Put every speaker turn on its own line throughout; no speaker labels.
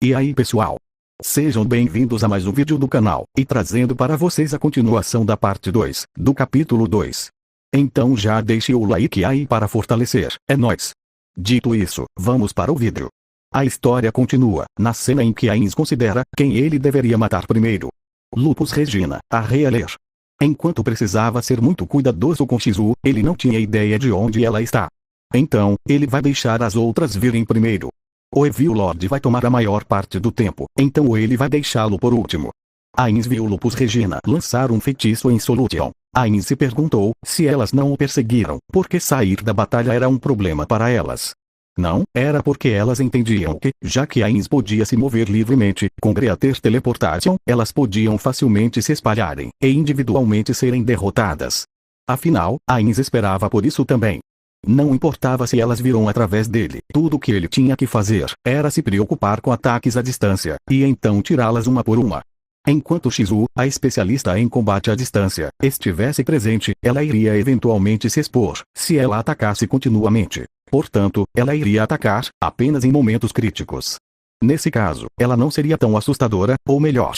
E aí pessoal? Sejam bem-vindos a mais um vídeo do canal, e trazendo para vocês a continuação da parte 2, do capítulo 2. Então já deixe o like aí para fortalecer, é nóis! Dito isso, vamos para o vídeo. A história continua, na cena em que Ainz considera quem ele deveria matar primeiro. Lupus Regina, a reler. Enquanto precisava ser muito cuidadoso com Shizu, ele não tinha ideia de onde ela está. Então, ele vai deixar as outras virem primeiro. O Evil Lord vai tomar a maior parte do tempo, então ele vai deixá-lo por último. Ainz viu Lupus Regina lançar um feitiço em Solution. Ainz se perguntou se elas não o perseguiram, porque sair da batalha era um problema para elas. Não, era porque elas entendiam que, já que Ainz podia se mover livremente, com Greater Teleportation, elas podiam facilmente se espalharem, e individualmente serem derrotadas. Afinal, Ainz esperava por isso também. Não importava se elas viram através dele, tudo o que ele tinha que fazer era se preocupar com ataques à distância, e então tirá-las uma por uma. Enquanto Shizu, a especialista em combate à distância, estivesse presente, ela iria eventualmente se expor, se ela atacasse continuamente. Portanto, ela iria atacar, apenas em momentos críticos. Nesse caso, ela não seria tão assustadora, ou melhor.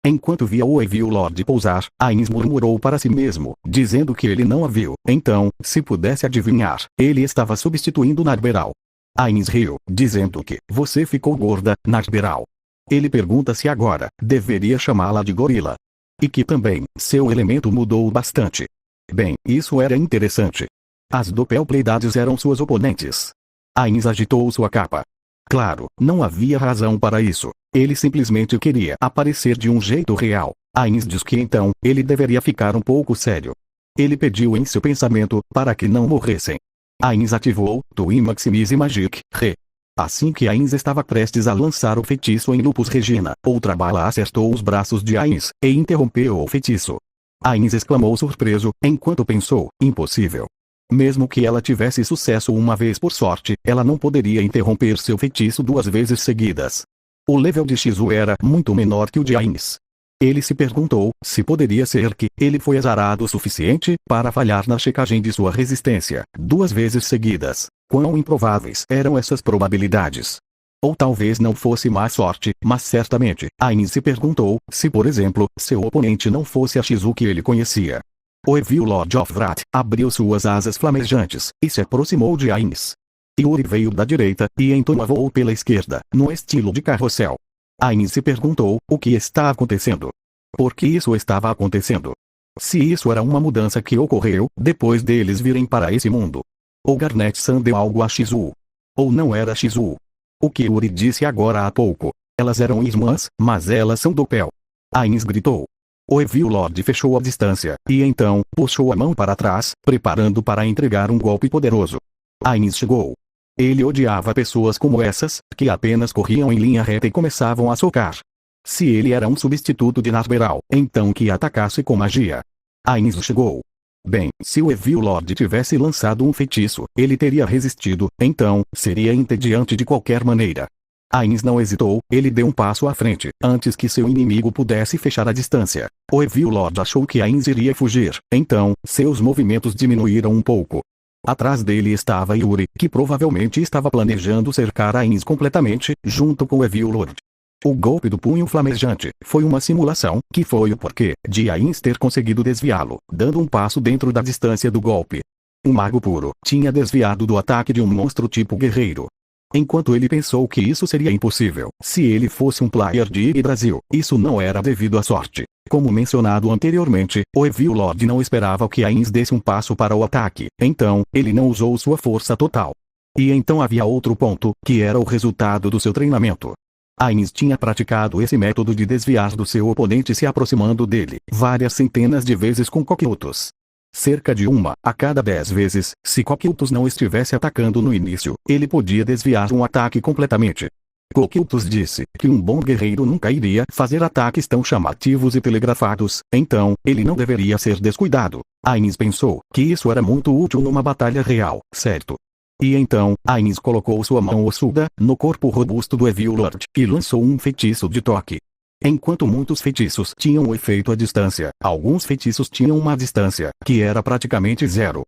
Enquanto via o Evil Lord pousar, Ainz murmurou para si mesmo, dizendo que ele não a viu. Então, se pudesse adivinhar, ele estava substituindo Narberal. Ainz riu, dizendo que, você ficou gorda, Narberal. Ele pergunta se agora, deveria chamá-la de gorila. E que também, seu elemento mudou bastante. Bem, isso era interessante. As Doppel Pleiades eram suas oponentes. Ainz agitou sua capa. Claro, não havia razão para isso. Ele simplesmente queria aparecer de um jeito real. Ainz diz que então, ele deveria ficar um pouco sério. Ele pediu em seu pensamento, para que não morressem. Ainz ativou, Twin Maximize Magic, Re. Assim que Ainz estava prestes a lançar o feitiço em Lupus Regina, outra bala acertou os braços de Ainz, e interrompeu o feitiço. Ainz exclamou surpreso, enquanto pensou, impossível. Mesmo que ela tivesse sucesso uma vez por sorte, ela não poderia interromper seu feitiço 2 vezes seguidas. O level de Shizu era muito menor que o de Ainz. Ele se perguntou se poderia ser que ele foi azarado o suficiente para falhar na checagem de sua resistência 2 vezes seguidas. Quão improváveis eram essas probabilidades? Ou talvez não fosse má sorte, mas certamente, Ainz se perguntou se por exemplo, seu oponente não fosse a Shizu que ele conhecia. O Evil Lord of Wrath abriu suas asas flamejantes, e se aproximou de Ainz. Yuri veio da direita, e então voou pela esquerda, no estilo de carrossel. Ainz se perguntou, o que está acontecendo? Por que isso estava acontecendo? Se isso era uma mudança que ocorreu, depois deles virem para esse mundo. Ou Garnet-san deu algo a Shizu. Ou não era Shizu. O que Yuri disse agora há pouco. Elas eram irmãs, mas elas são Doppel. Ainz gritou. O Evil Lord fechou a distância, e então, puxou a mão para trás, preparando para entregar um golpe poderoso. Ainz chegou. Ele odiava pessoas como essas, que apenas corriam em linha reta e começavam a socar. Se ele era um substituto de Narberal, então que atacasse com magia. Ainz chegou. Bem, se o Evil Lord tivesse lançado um feitiço, ele teria resistido, então, seria entediante de qualquer maneira. Ainz não hesitou, ele deu um passo à frente, antes que seu inimigo pudesse fechar a distância. O Evil Lord achou que Ainz iria fugir, então, seus movimentos diminuíram um pouco. Atrás dele estava Yuri, que provavelmente estava planejando cercar Ainz completamente, junto com o Evil Lord. O golpe do punho flamejante foi uma simulação, que foi o porquê de Ainz ter conseguido desviá-lo, dando um passo dentro da distância do golpe. Um mago puro tinha desviado do ataque de um monstro tipo guerreiro. Enquanto ele pensou que isso seria impossível, se ele fosse um player de Brasil, isso não era devido à sorte. Como mencionado anteriormente, o Evil Lord não esperava que Ainz desse um passo para o ataque, então, ele não usou sua força total. E então havia outro ponto, que era o resultado do seu treinamento. Ainz tinha praticado esse método de desviar do seu oponente se aproximando dele, várias centenas de vezes com Coquiltos. Cerca de 1 a cada 10 vezes, se Coquiltos não estivesse atacando no início, ele podia desviar um ataque completamente. Coquiltos disse que um bom guerreiro nunca iria fazer ataques tão chamativos e telegrafados, então, ele não deveria ser descuidado. Ainz pensou que isso era muito útil numa batalha real, certo? E então, Ainz colocou sua mão ossuda no corpo robusto do Evil Lord e lançou um feitiço de toque. Enquanto muitos feitiços tinham o efeito à distância, alguns feitiços tinham uma distância, que era praticamente zero.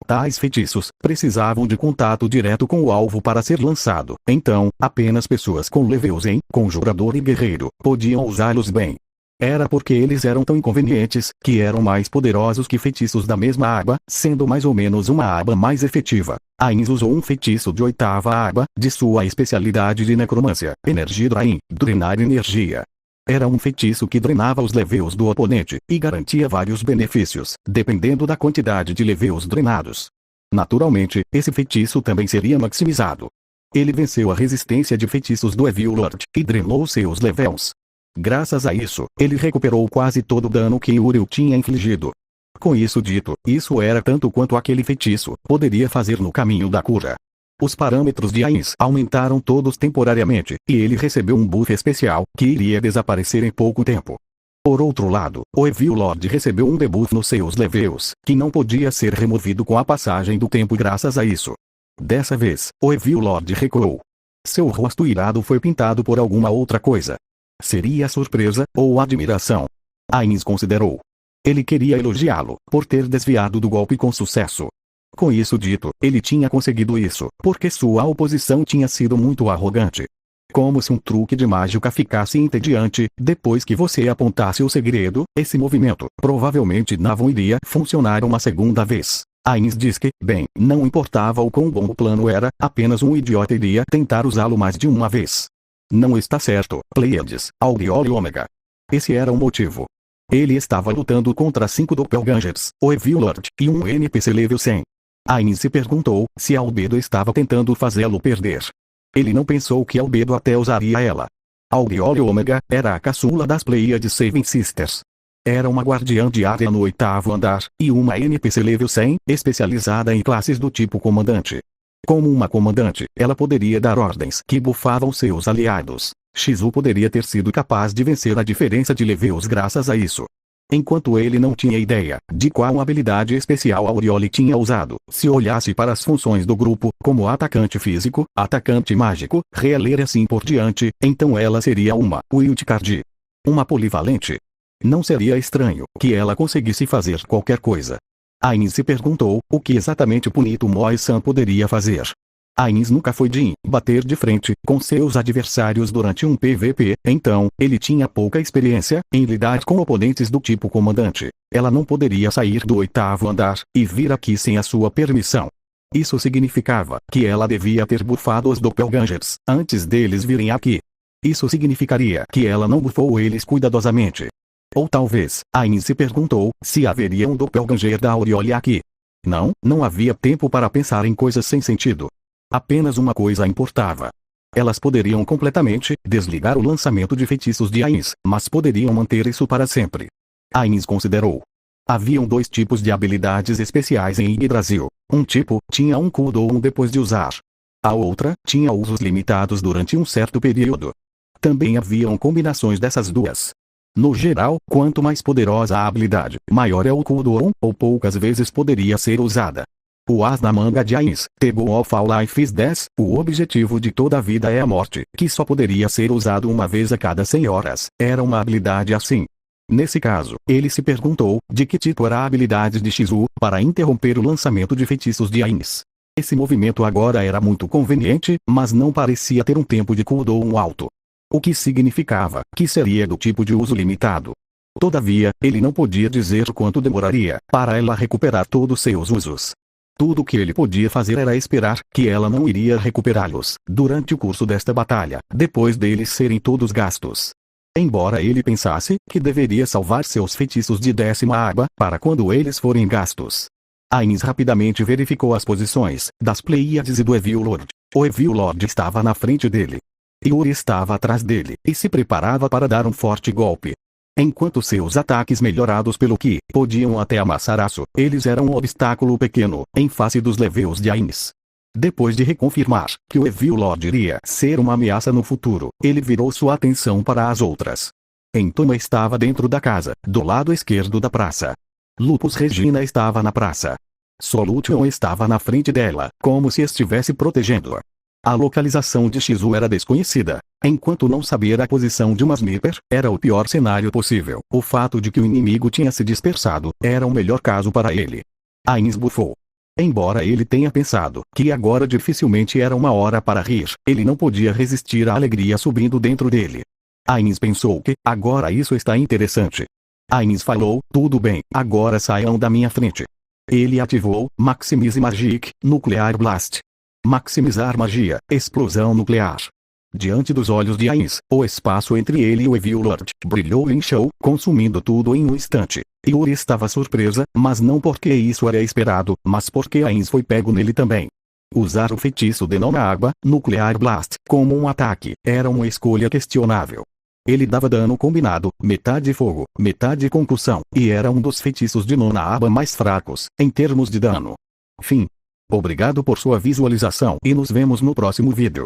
Tais feitiços precisavam de contato direto com o alvo para ser lançado, então, apenas pessoas com levels em Conjurador e Guerreiro podiam usá-los bem. Era porque eles eram tão inconvenientes, que eram mais poderosos que feitiços da mesma aba, sendo mais ou menos uma aba mais efetiva. Ainz usou um feitiço de 8ª aba, de sua especialidade de necromância, Energia Drain, drenar energia. Era um feitiço que drenava os levels do oponente, e garantia vários benefícios, dependendo da quantidade de levels drenados. Naturalmente, esse feitiço também seria maximizado. Ele venceu a resistência de feitiços do Evil Lord, e drenou seus levels. Graças a isso, ele recuperou quase todo o dano que Uriel tinha infligido. Com isso dito, isso era tanto quanto aquele feitiço poderia fazer no caminho da cura. Os parâmetros de Ainz aumentaram todos temporariamente, e ele recebeu um buff especial, que iria desaparecer em pouco tempo. Por outro lado, o Evil Lord recebeu um debuff nos seus levels, que não podia ser removido com a passagem do tempo graças a isso. Dessa vez, o Evil Lord recuou. Seu rosto irado foi pintado por alguma outra coisa. Seria surpresa, ou admiração? Ainz considerou. Ele queria elogiá-lo, por ter desviado do golpe com sucesso. Com isso dito, ele tinha conseguido isso, porque sua oposição tinha sido muito arrogante. Como se um truque de mágica ficasse entediante, depois que você apontasse o segredo, esse movimento, provavelmente não iria funcionar uma segunda vez. Ainz diz que, bem, não importava o quão bom o plano era, apenas um idiota iria tentar usá-lo mais de uma vez. Não está certo, Pleiades, Aureole e Ômega. Esse era o motivo. Ele estava lutando contra 5 Doppelgangers, o Evil Lord, e um NPC level 100. Ainz se perguntou se Albedo estava tentando fazê-lo perder. Ele não pensou que Albedo até usaria ela. Aureole e Ômega era a caçula das Pleiades Seven Sisters. Era uma guardiã de área no 8º andar, e uma NPC level 100, especializada em classes do tipo comandante. Como uma comandante, ela poderia dar ordens que bufavam seus aliados. Shizu poderia ter sido capaz de vencer a diferença de levels graças a isso. Enquanto ele não tinha ideia de qual habilidade especial Aureole tinha usado, se olhasse para as funções do grupo, como atacante físico, atacante mágico, healer e assim por diante, então ela seria uma wildcard. Uma polivalente. Não seria estranho que ela conseguisse fazer qualquer coisa. Ainz se perguntou o que exatamente Punito Moi-san poderia fazer. Ainz nunca foi de bater de frente com seus adversários durante um PVP, então, ele tinha pouca experiência em lidar com oponentes do tipo comandante. Ela não poderia sair do 8º andar e vir aqui sem a sua permissão. Isso significava que ela devia ter bufado os Doppelgangers antes deles virem aqui. Isso significaria que ela não bufou eles cuidadosamente. Ou talvez, Ainz se perguntou se haveria um Doppelganger da Aureole aqui. Não havia tempo para pensar em coisas sem sentido. Apenas uma coisa importava. Elas poderiam completamente desligar o lançamento de feitiços de Ainz, mas poderiam manter isso para sempre. Ainz considerou. Haviam 2 tipos de habilidades especiais em Yggdrasil. Um tipo tinha um cooldown depois de usar. A outra tinha usos limitados durante um certo período. Também haviam combinações dessas duas. No geral, quanto mais poderosa a habilidade, maior é o cooldown, ou poucas vezes poderia ser usada. O as na manga de Ainz, The Goal of All Life is Death, o objetivo de toda a vida é a morte, que só poderia ser usado uma vez a cada 100 horas, era uma habilidade assim. Nesse caso, ele se perguntou de que tipo era a habilidade de Shizu para interromper o lançamento de feitiços de Ainz. Esse movimento agora era muito conveniente, mas não parecia ter um tempo de cooldown alto. O que significava que seria do tipo de uso limitado. Todavia, ele não podia dizer quanto demoraria para ela recuperar todos seus usos. Tudo o que ele podia fazer era esperar que ela não iria recuperá-los durante o curso desta batalha, depois deles serem todos gastos. Embora ele pensasse que deveria salvar seus feitiços de 10ª aba para quando eles forem gastos. Ainz rapidamente verificou as posições das Pleiades e do Evil Lord. O Evil Lord estava na frente dele. Yuri estava atrás dele, e se preparava para dar um forte golpe. Enquanto seus ataques melhorados pelo Ki podiam até amassar aço, eles eram um obstáculo pequeno, em face dos levels de Ainz. Depois de reconfirmar que o Evil Lord iria ser uma ameaça no futuro, ele virou sua atenção para as outras. Entoma estava dentro da casa, do lado esquerdo da praça. Lupus Regina estava na praça. Solution estava na frente dela, como se estivesse protegendo-a. A localização de Shizu era desconhecida. Enquanto não saber a posição de uma sniper, era o pior cenário possível. O fato de que o inimigo tinha se dispersado, era o melhor caso para ele. Ainz bufou. Embora ele tenha pensado que agora dificilmente era uma hora para rir, ele não podia resistir à alegria subindo dentro dele. Ainz pensou que, agora isso está interessante. Ainz falou, tudo bem, agora saiam da minha frente. Ele ativou, Maximize Magic, Nuclear Blast. Maximizar magia, explosão nuclear. Diante dos olhos de Ainz, o espaço entre ele e o Evil Lord brilhou e inchou, consumindo tudo em um instante. Yuri estava surpresa, mas não porque isso era esperado, mas porque Ainz foi pego nele também. Usar o feitiço de Nona-Água, Nuclear Blast, como um ataque, era uma escolha questionável. Ele dava dano combinado, metade fogo, metade concussão, e era um dos feitiços de Nona-Água mais fracos, em termos de dano. Fim. Obrigado por sua visualização e nos vemos no próximo vídeo.